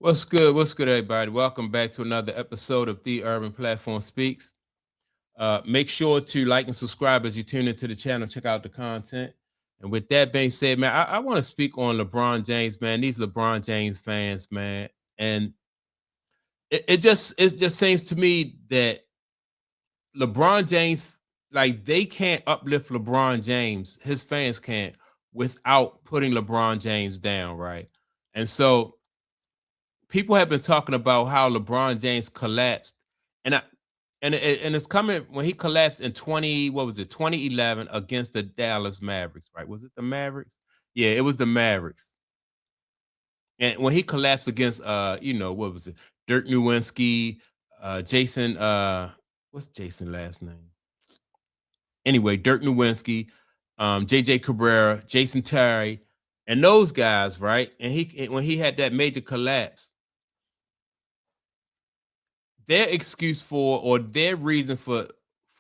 What's good? What's good, everybody? Welcome back to another episode of The Urban Platform Speaks. Make sure to like and subscribe as you tune into the channel. Check out the content. And with that being said, man, I want to speak on LeBron James, man. These LeBron James fans, man, and it just seems to me that LeBron James, like they can't uplift LeBron James, his fans can't, without putting LeBron James down, right? And so people have been talking about how LeBron James collapsed, and I and it's coming when he collapsed in 2011 against the Dallas Mavericks, right? Was it the Mavericks? Yeah, it was the Mavericks. And when he collapsed against what was it? Dirk Nowinski, Jason what's Jason last name? Anyway, Dirk Nowinski, JJ Cabrera, Jason Terry, and those guys, right? And when he had that major collapse, their excuse for or their reason for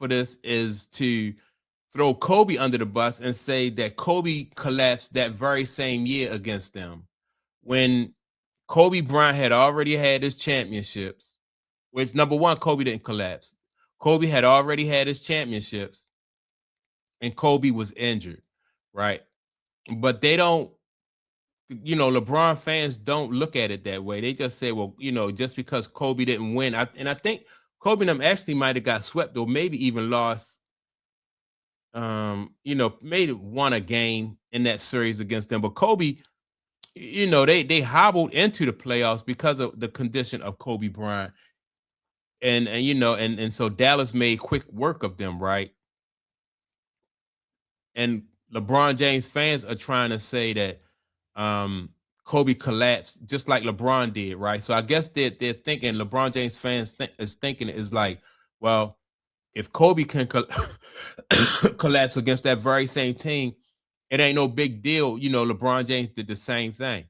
this is to throw Kobe under the bus and say that Kobe collapsed that very same year against them when Kobe Bryant had already had his championships. Which, number one, Kobe didn't collapse. Kobe had already had his championships and Kobe was injured, right? But they don't, LeBron fans don't look at it that way. They just say, well, just because Kobe didn't win, I think Kobe and them actually might have got swept or maybe even lost. Maybe won a game in that series against them, but Kobe, they hobbled into the playoffs because of the condition of Kobe Bryant, and so Dallas made quick work of them, right? And LeBron James fans are trying to say that Kobe collapsed just like LeBron did, right? So I guess they're thinking LeBron James fans is thinking is like, well, if Kobe can collapse against that very same team, it ain't no big deal. LeBron James did the same thing,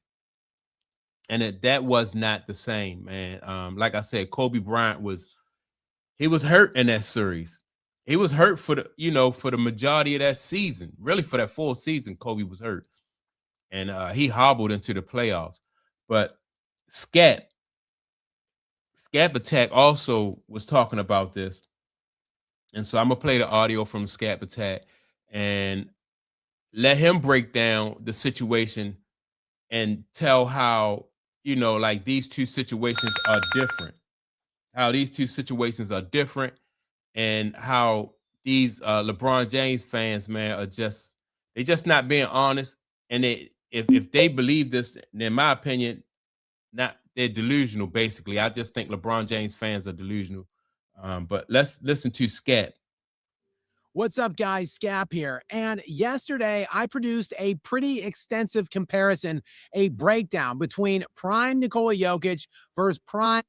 and that was not the same, man. Like I said, Kobe Bryant was hurt in that series. He was hurt for the majority of that season, really for that full season. Kobe was hurt, and he hobbled into the playoffs. But Scat Attack also was talking about this, and so I'm gonna play the audio from Scat Attack and let him break down the situation and tell how like these two situations are different. How these two situations are different, and how these LeBron James fans, man, they just not being honest. And if they believe this, in my opinion, not they're delusional. Basically, I just think LeBron James fans are delusional. But let's listen to Scat. What's up, guys? Scap here. And yesterday, I produced a pretty extensive comparison, a breakdown between prime Nikola Jokic versus prime.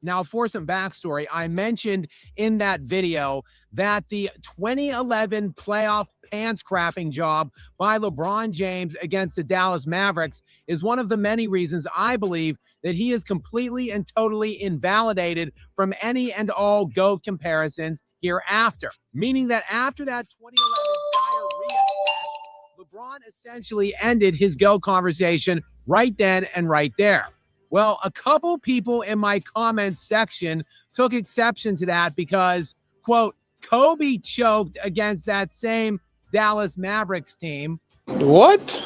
Now, for some backstory, I mentioned in that video that the 2011 playoff pants crapping job by LeBron James against the Dallas Mavericks is one of the many reasons I believe that he is completely and totally invalidated from any and all GOAT comparisons hereafter. Meaning that after that 2011 diarrhea set, LeBron essentially ended his GOAT conversation right then and right there. Well, a couple people in my comments section took exception to that because, quote, Kobe choked against that same Dallas Mavericks team. What?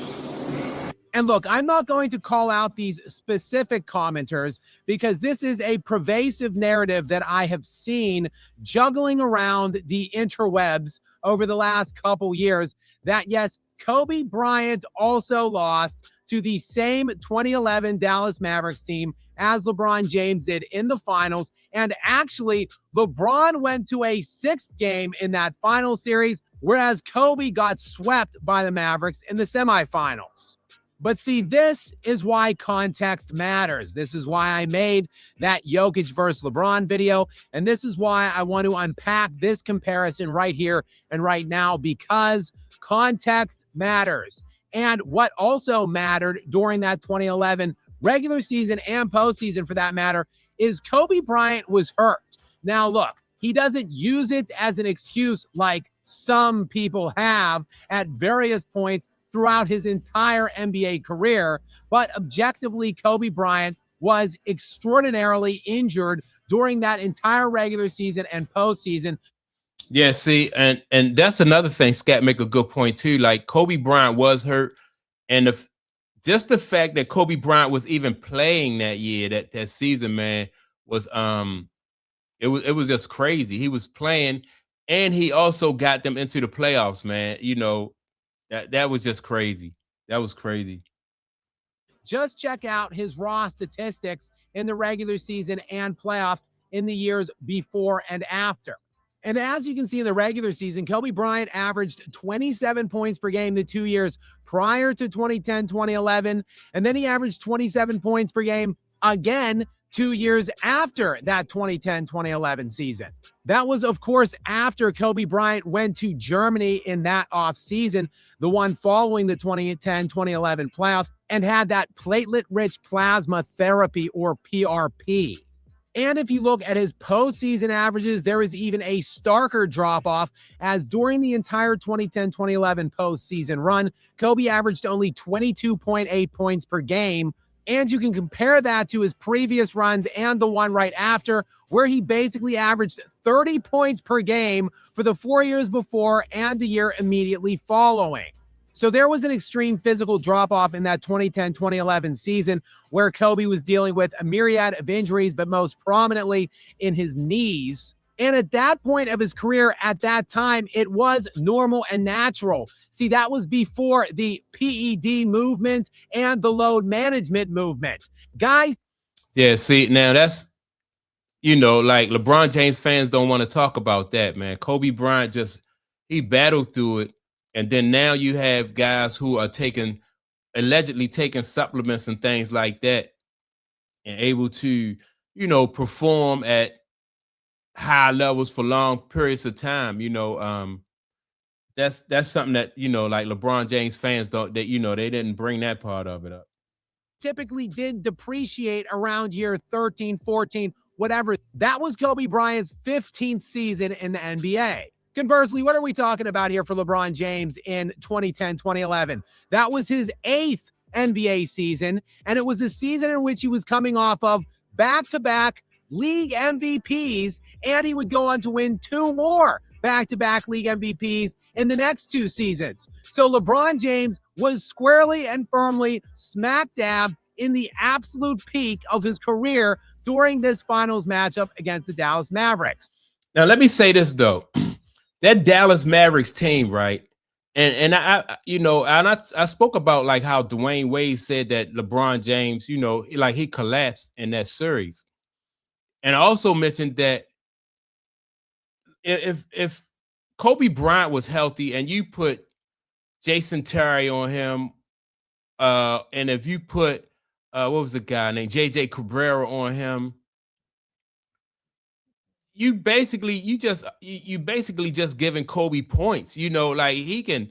And look, I'm not going to call out these specific commenters because this is a pervasive narrative that I have seen juggling around the interwebs over the last couple years that, yes, Kobe Bryant also lost to the same 2011 Dallas Mavericks team as LeBron James did in the finals. And actually, LeBron went to a sixth game in that final series, whereas Kobe got swept by the Mavericks in the semifinals. But see, this is why context matters. This is why I made that Jokic versus LeBron video. And this is why I want to unpack this comparison right here and right now, because context matters. And what also mattered during that 2011 regular season and postseason, for that matter, is Kobe Bryant was hurt. Now, look, he doesn't use it as an excuse like some people have at various points throughout his entire NBA career. But objectively, Kobe Bryant was extraordinarily injured during that entire regular season and postseason. Yeah, see, and that's another thing. Scat make a good point too. Like Kobe Bryant was hurt, and just the fact that Kobe Bryant was even playing that year, that season, man, was it was just crazy. He was playing, and he also got them into the playoffs, man. That was just crazy. That was crazy. Just check out his raw statistics in the regular season and playoffs in the years before and after. And as you can see in the regular season, Kobe Bryant averaged 27 points per game the 2 years prior to 2010, 2011. And then he averaged 27 points per game again 2 years after that 2010, 2011 season. That was, of course, after Kobe Bryant went to Germany in that offseason, the one following the 2010, 2011 playoffs, and had that platelet-rich plasma therapy, or PRP. And if you look at his postseason averages, there is even a starker drop-off, as during the entire 2010-2011 postseason run, Kobe averaged only 22.8 points per game. And you can compare that to his previous runs and the one right after, where he basically averaged 30 points per game for the 4 years before and the year immediately following. So there was an extreme physical drop-off in that 2010-2011 season, where Kobe was dealing with a myriad of injuries, but most prominently in his knees. And at that point of his career, at that time, it was normal and natural. See, that was before the PED movement and the load management movement. Guys. Yeah, see, now that's, like LeBron James fans don't want to talk about that, man. Kobe Bryant he battled through it. And then now you have guys who are allegedly taking supplements and things like that, and able to, perform at high levels for long periods of time. That's something that, like LeBron James fans don't, that, they didn't bring that part of it up. Typically did depreciate around year 13, 14, whatever. That was Kobe Bryant's 15th season in the NBA. Conversely, what are we talking about here for LeBron James in 2010, 2011? That was his 8th NBA season, and it was a season in which he was coming off of back-to-back league MVPs, and he would go on to win 2 more back-to-back league MVPs in the next 2 seasons. So LeBron James was squarely and firmly smack dab in the absolute peak of his career during this finals matchup against the Dallas Mavericks. Now, let me say this, though. That Dallas Mavericks team, right? And I spoke about like how Dwayne Wade said that LeBron James, like he collapsed in that series. And I also mentioned that if Kobe Bryant was healthy and you put Jason Terry on him, and if you put what was the guy named JJ Cabrera on him, you basically just giving Kobe points. Like he can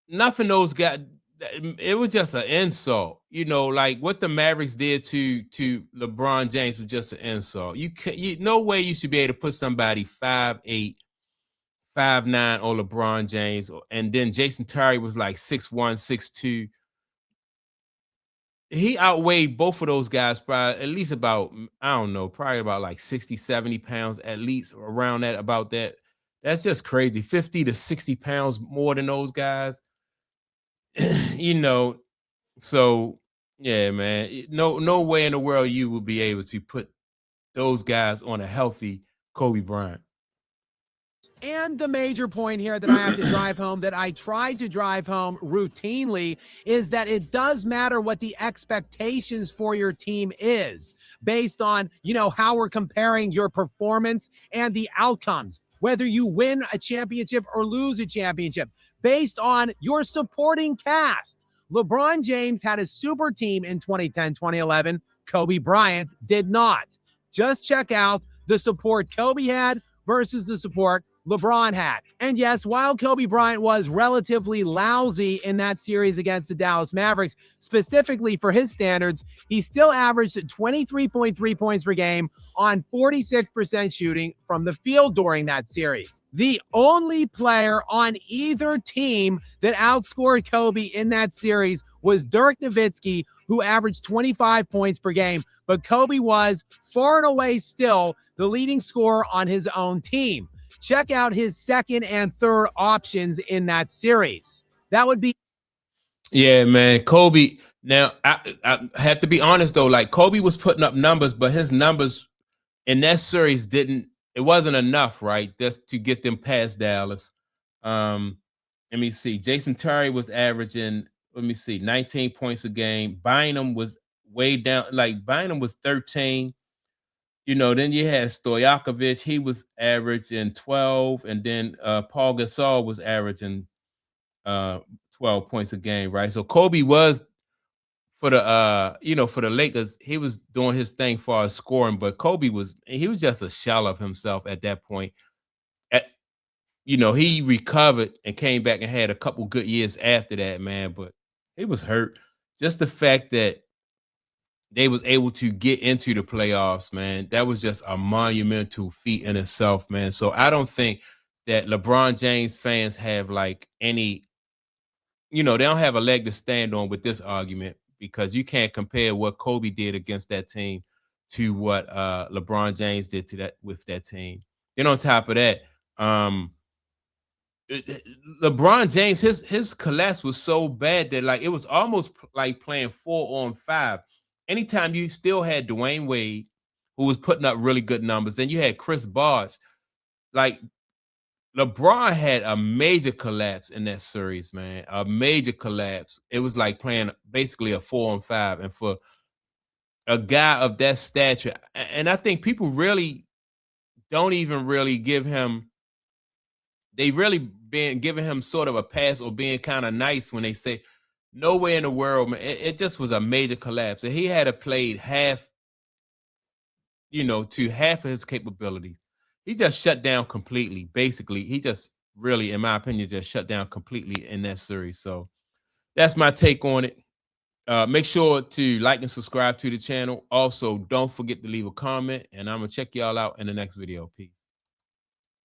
nothing those guys. It was just an insult. Like what the Mavericks did to LeBron James was just an insult. No way you should be able to put somebody 5'8", 5'9" on LeBron James, and then Jason Terry was like 6'1", 6'2". He outweighed both of those guys by at least about, I don't know, probably about like 60, 70 pounds, at least around that, about that. That's just crazy. 50 to 60 pounds more than those guys. So yeah, man, no way in the world you will be able to put those guys on a healthy Kobe Bryant. And the major point here that I have to drive home, that I try to drive home routinely, is that it does matter what the expectations for your team is based on, how we're comparing your performance and the outcomes, whether you win a championship or lose a championship, based on your supporting cast. LeBron James had a super team in 2010, 2011. Kobe Bryant did not. Just check out the support Kobe had versus the support LeBron had. And yes, while Kobe Bryant was relatively lousy in that series against the Dallas Mavericks, specifically for his standards, he still averaged 23.3 points per game on 46% shooting from the field during that series. The only player on either team that outscored Kobe in that series was Dirk Nowitzki, who averaged 25 points per game, but Kobe was far and away still the leading scorer on his own team. Check out his second and third options in that series. That would be. Yeah, man. Kobe. Now, I have to be honest, though. Like, Kobe was putting up numbers, but his numbers in that series it wasn't enough, right? Just to get them past Dallas. Let me see. Jason Terry was averaging, 19 points a game. Bynum was way down. Like, Bynum was 13. Then you had Stojakovic. He was averaging 12. And then Paul Gasol was averaging 12 points a game, right? So Kobe was for the Lakers, he was doing his thing for scoring, but Kobe was just a shell of himself at that point. He recovered and came back and had a couple good years after that, man, but he was hurt. Just the fact that they was able to get into the playoffs, man, that was just a monumental feat in itself, man. So I don't think that LeBron James fans have like any, they don't have a leg to stand on with this argument, because you can't compare what Kobe did against that team to what LeBron James did with that team. Then on top of that, LeBron James, his collapse was so bad that like it was almost like playing 4-on-5. Anytime you still had Dwayne Wade, who was putting up really good numbers, then you had Chris Bosh. Like, LeBron had a major collapse in that series, man. A major collapse. It was like playing basically a 4-on-5. And for a guy of that stature, and I think people really don't even really give him, they really been giving him sort of a pass or being kind of nice when they say, nowhere in the world, man. It just was a major collapse. And he had to played half, to half of his capabilities. He just shut down completely. Basically, he just really, in my opinion, just shut down completely in that series. So that's my take on it. Make sure to like and subscribe to the channel. Also, don't forget to leave a comment, and I'm going to check y'all out in the next video. Peace.